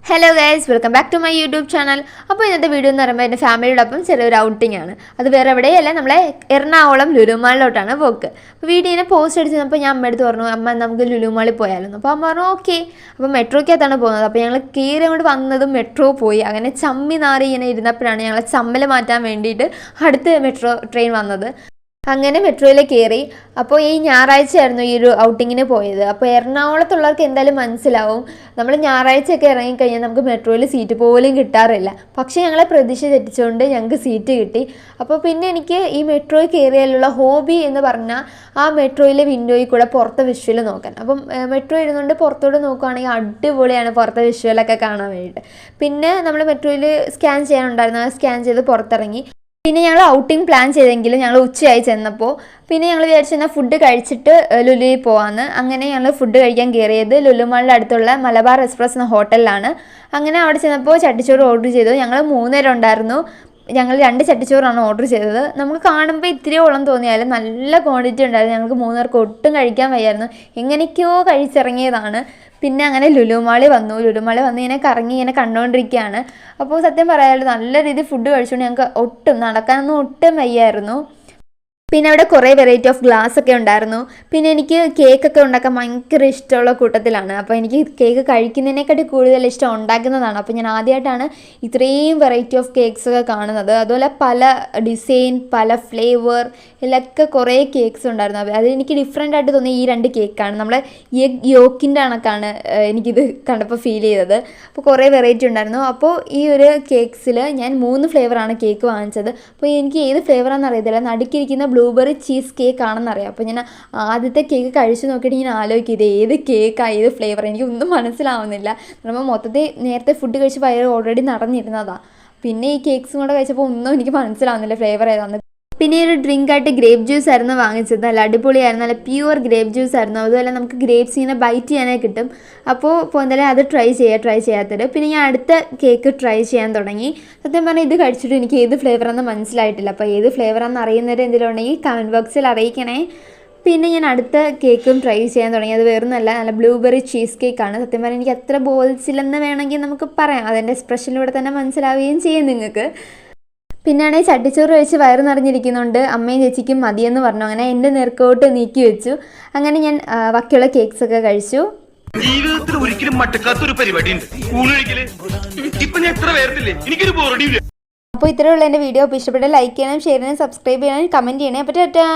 Hello guys, welcome back to my YouTube channel. അപ്പോൾ ഇന്നത്തെ video എന്ന് പറയുമ്പോൾ എൻ്റെ ഫാമിലിയോടൊപ്പം ചെറിയൊരു ഔട്ടിംഗ് ആണ്. അത് വേറെ എവിടെയല്ല, നമ്മളെ എറണാകുളം ലുലു മാളിലോട്ടാണ് പോക്ക്. അപ്പോൾ വീഡിയോനെ പോസ്റ്റ് അടിച്ചപ്പോൾ ഞാൻ അമ്മ എടുത്ത് പറഞ്ഞു, അമ്മ നമുക്ക് ലുലു മാളിൽ പോയായിരുന്നു. അപ്പോൾ അമ്മ പറഞ്ഞു ഓക്കെ. അപ്പോൾ മെട്രോയ്ക്കകത്താണ് പോകുന്നത്. അപ്പോൾ ഞങ്ങൾ കയറി അങ്ങോട്ട് വന്നതും മെട്രോ പോയി. അങ്ങനെ ചമ്മി നാറി ഇങ്ങനെ ഇരുന്നപ്പോഴാണ് ഞങ്ങളെ ചമ്മൽ മാറ്റാൻ വേണ്ടിയിട്ട് അടുത്ത മെട്രോ ട്രെയിൻ വന്നത്. അങ്ങനെ മെട്രോയിൽ കയറി. അപ്പോൾ ഈ ഞായറാഴ്ചയായിരുന്നു ഈ ഒരു ഔട്ടിങ്ങിന് പോയത്. അപ്പോൾ എറണാകുളത്തുള്ളവർക്ക് എന്തായാലും മനസ്സിലാവും, നമ്മൾ ഞായറാഴ്ചയൊക്കെ ഇറങ്ങിക്കഴിഞ്ഞാൽ നമുക്ക് മെട്രോയിൽ സീറ്റ് പോലും കിട്ടാറില്ല. പക്ഷേ ഞങ്ങളെ പ്രതീക്ഷ തെറ്റിച്ചുകൊണ്ട് ഞങ്ങൾക്ക് സീറ്റ് കിട്ടി. അപ്പോൾ പിന്നെ എനിക്ക് ഈ മെട്രോയിൽ കയറിയാലുള്ള ഹോബി എന്ന് പറഞ്ഞാൽ ആ മെട്രോയിലെ വിൻഡോയിൽ കൂടെ പുറത്തെ വിഷ്വൽ നോക്കാൻ. അപ്പം മെട്രോ ഇരുന്നുകൊണ്ട് പുറത്തോട്ട് നോക്കുകയാണെങ്കിൽ അടിപൊളിയാണ് പുറത്തെ വിഷ്വലൊക്കെ കാണാൻ വേണ്ടിയിട്ട്. പിന്നെ നമ്മൾ മെട്രോയിൽ സ്കാൻ ചെയ്യാനുണ്ടായിരുന്നു, സ്കാൻ ചെയ്ത് പുറത്തിറങ്ങി. പിന്നെ ഞങ്ങൾ ഔട്ടിംഗ് പ്ലാൻ ചെയ്തെങ്കിലും ഞങ്ങൾ ഉച്ചയായി ചെന്നപ്പോൾ പിന്നെ ഞങ്ങൾ വിചാരിച്ചെന്നാൽ ഫുഡ് കഴിച്ചിട്ട് ലുലുവിൽ പോകാമെന്ന്. അങ്ങനെ ഞങ്ങൾ ഫുഡ് കഴിക്കാൻ കയറിയത് ലുലു മാളിൻ്റെ അടുത്തുള്ള മലബാർ എക്സ്പ്രസ് എന്ന ഹോട്ടലിലാണ്. അങ്ങനെ അവിടെ ചെന്നപ്പോൾ ചട്ടിച്ചോറ് ഓർഡർ ചെയ്തു. ഞങ്ങൾ 3 പേര് ഉണ്ടായിരുന്നു. ഞങ്ങൾ 2 ചട്ടിച്ചോറാണ് ഓർഡർ ചെയ്തത്. നമുക്ക് കാണുമ്പോൾ ഇത്തിരിയോളം തോന്നിയാലും നല്ല ക്വാണ്ടിറ്റി ഉണ്ടായിരുന്നു. ഞങ്ങൾക്ക് 3 പേർക്ക് ഒട്ടും കഴിക്കാൻ വയ്യായിരുന്നു. എങ്ങനെയൊക്കെയോ കഴിച്ചിറങ്ങിയതാണ്. പിന്നെ അങ്ങനെ ലുലുമാളി വന്നു ഇങ്ങനെ കറങ്ങി ഇങ്ങനെ കണ്ടുകൊണ്ടിരിക്കുകയാണ്. അപ്പോൾ സത്യം പറയാമല്ലോ, നല്ല രീതിയിൽ ഫുഡ് കഴിച്ചുകൊണ്ട് ഞങ്ങൾക്ക് നടക്കാനൊന്നും ഒട്ടും വയ്യായിരുന്നു. പിന്നെ അവിടെ കുറേ വെറൈറ്റി ഓഫ് ഗ്ലാസ് ഒക്കെ ഉണ്ടായിരുന്നു. പിന്നെ എനിക്ക് കേക്കൊക്കെ ഉണ്ടാക്കാൻ ഭയങ്കര ഇഷ്ടമുള്ള കൂട്ടത്തിലാണ്. അപ്പോൾ എനിക്ക് കേക്ക് കഴിക്കുന്നതിനെക്കാട്ടി കൂടുതൽ ഇഷ്ടം ഉണ്ടാക്കുന്നതാണ്. അപ്പോൾ ഞാൻ ആദ്യമായിട്ടാണ് ഇത്രയും വെറൈറ്റി ഓഫ് കേക്ക്സ് ഒക്കെ കാണുന്നത്. അതുപോലെ പല ഡിസൈൻ, പല ഫ്ലേവർ, ഇതിലൊക്കെ കുറേ കേക്ക്സ് ഉണ്ടായിരുന്നു. അത് എനിക്ക് ഡിഫറെൻ്റ് ആയിട്ട് തോന്നിയ ഈ 2 കേക്കാണ്. നമ്മളെ എഗ് യോക്കിൻ്റെ കണക്കാണ് എനിക്കിത് കണ്ടപ്പോൾ ഫീൽ ചെയ്തത്. അപ്പോൾ കുറേ വെറൈറ്റി ഉണ്ടായിരുന്നു. അപ്പോൾ ഈ ഒരു കേക്ക്സിൽ ഞാൻ 3 ഫ്ലേവറാണ് കേക്ക് വാങ്ങിച്ചത്. അപ്പോൾ എനിക്ക് ഏത് ഫ്ലേവറാണെന്ന് അറിയത്തില്ല. നടുക്കിരിക്കുന്ന ബ്ലൂബെറി ചീസ് കേക്ക് ആണെന്നറിയാം. അപ്പോൾ ഞാൻ ആദ്യത്തെ കേക്ക് കഴിച്ച് നോക്കിയിട്ട് ഇങ്ങനെ ആലോചിക്കും, ഇത് ഏത് കേക്കാണ്, ഏത് ഫ്ലേവർ, എനിക്കൊന്നും മനസ്സിലാവുന്നില്ല. നമ്മൾ മൊത്തത്തിൽ നേരത്തെ ഫുഡ് കഴിച്ച് വയറ് ഓൾറെഡി നടന്നിരുന്നതാണ്. പിന്നെ ഈ കേക്ക്സും കൂടെ കഴിച്ചപ്പോൾ ഒന്നും എനിക്ക് മനസ്സിലാവുന്നില്ല ഫ്ലേവർ ഏതാണെന്ന്. പിന്നെ ഒരു ഡ്രിങ്കായിട്ട് ഗ്രേപ്പ് ജ്യൂസ് ആയിരുന്നു വാങ്ങിച്ചത്. നല്ല അടിപൊളിയായിരുന്നു, നല്ല പ്യുവർ ഗ്രേപ്പ് ജ്യൂസ് ആയിരുന്നു. അതുപോലെ നമുക്ക് ഗ്രേപ്സ് ഇങ്ങനെ ബൈറ്റ് ചെയ്യാനായി കിട്ടും. അപ്പോൾ എന്തായാലും അത് ട്രൈ ചെയ്യാത്തത്. പിന്നെ ഞാൻ അടുത്ത കേക്ക് ട്രൈ ചെയ്യാൻ തുടങ്ങി. സത്യം പറഞ്ഞാൽ ഇത് കഴിച്ചിട്ട് എനിക്ക് ഏത് ഫ്ലേവറാണെന്ന് മനസ്സിലായിട്ടില്ല. അപ്പോൾ ഏത് ഫ്ലേവറാണെന്ന് അറിയുന്നവർ എന്തെങ്കിലും ഉണ്ടെങ്കിൽ കമൻറ്റ് ബോക്സിൽ അറിയിക്കണേ. പിന്നെ ഞാൻ അടുത്ത കേക്കും ട്രൈ ചെയ്യാൻ തുടങ്ങി. അത് വേറൊന്നുമല്ല, നല്ല ബ്ലൂബെറി ചീസ് കേക്കാണ്. സത്യം പറഞ്ഞാൽ എനിക്ക് അത്ര ബോധിച്ചില്ലെന്ന് വേണമെങ്കിൽ നമുക്ക് പറയാം. അതിൻ്റെ എക്സ്പ്രഷനിലൂടെ തന്നെ മനസ്സിലാവുകയും ചെയ്യും നിങ്ങൾക്ക്. പിന്നെയാണെങ്കിൽ ചട്ടിച്ചോറ് കഴിച്ച് വയറ് നിറഞ്ഞിരിക്കുന്നുണ്ട്. അമ്മയും ചേച്ചിക്കും മതിയെന്ന് പറഞ്ഞു. അങ്ങനെ എൻ്റെ നേർക്കോട്ട് നീക്കി വെച്ചു. അങ്ങനെ ഞാൻ ബാക്കിയുള്ള കേക്ക്സ് ഒക്കെ കഴിച്ചു. ജീവിതത്തിൽ ഒരിക്കലും മട്ടക്കാത്തൊരു പരിപാടിയുണ്ട്. അപ്പോൾ ഇത്രയുള്ള എൻ്റെ വീഡിയോ ഇഷ്ടപ്പെട്ട ലൈക്ക് ചെയ്യണം, ഷെയർ ചെയ്യണം, സബ്സ്ക്രൈബ് ചെയ്യണം, കമൻറ്റ് ചെയ്യണേ. അപ്പോൾ ടാറ്റാ.